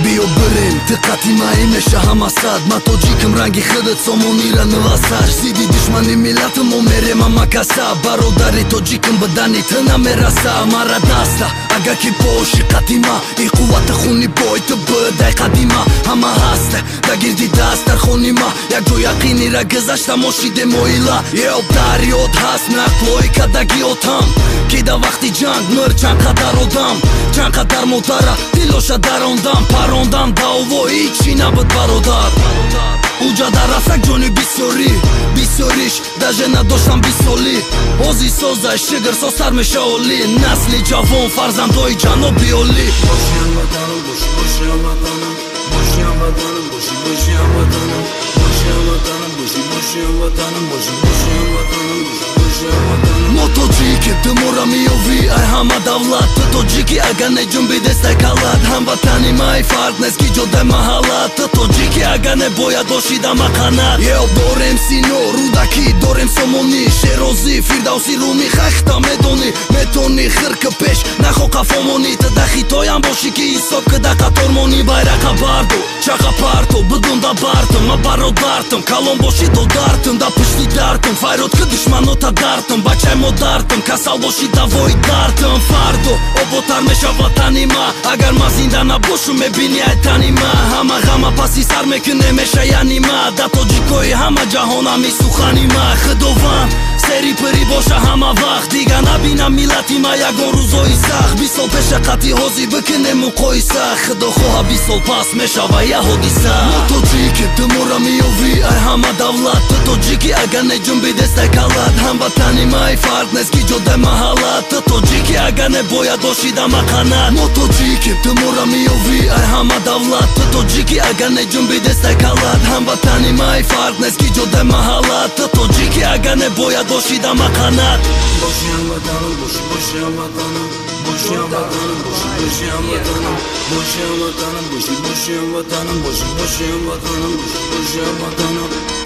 Биё бирем диққати маи меша ҳамасад ма тоҷикам ранги худат сомонира навасад зидди душмани миллатам мо мерем ҳамакаса бародари тоҷикам ба дани ту намераса мара даста агар ки боши қадима и қуввата хуни бой ту бидай қадима ҳама ҳаста да гирди даст дар хони ма якҷо яқинира гузашта мошиде моила еб дарёд ҳаст нақлои кадагиотам ки да вақти ҷанг мир чанд қадар одам чанд қадар модара дилоша дарондам парондам даъво ҳичи набуд бародар уҷа дар расак ҷони бисёриш даже надоштам бисоли ҳози созай шигр состар мешаоли насли ҷавон фарзандои ҷаноби олӣ мо тоҷикем ту мора меёвӣ ай ҳама давлат ту тоҷикӣ агар не ҷунби дестай калат ҳамватани май фарқ нест ки ҷодаи маҳаллат ту тоҷикӣ агар не бояд бошида мақанат ё дорем сино рудакӣ дорем сомонӣ шерозӣ фирдавсӣ румӣ хахта медонӣ метони хирка пеш нахо қафомонӣ ту да хитоям бошӣ ки ҳисоб кида қатормонӣ байрақа барду чақа парту бидунда бартум ма бародартум калон боши додартум да пушти дартум файрод ки душманота дартум бачаи модартум касал боши давои дартум фардо оботар мешавад тани ма агар ма зинда набошум мебини ай тани ма ҳама ғама паси сар мекуне меша яни ма да тоҷикои ҳама ҷаҳон ҳами сухани ма худованд сери пири боша ҳама вақт дига набинам миллати ма ягон рӯзои сахт 20 сол пеша қатъи ҳозир бикунем муқоиса худо хоҳа 20 сол пас мешава я ҳодиса мо тоҷикем ту мора меёвӣ ай ҳама давлат ту тоҷикӣ агар не ҷунби дестай калат ҳамватани май фарқ нест ки ҷодаи маҳаллат ту тоҷикӣ агар не бояд бошида мақанат мо тоҷикем ту мора меёвӣ ай ҳама давлат ту тоҷикӣ агар не ҷунби дестай калат ҳамватани май фарқ нест ки ҷодаи маҳаллат ту тоҷикӣ агар не бояд бошида мақанат Boşi hamvatanım, boşi hamvatanım, boşi hamvatanım, boşi hamvatanım, boşi hamvatanım, boşi hamvatanım, boşi hamvatanım, boşi hamvatanım.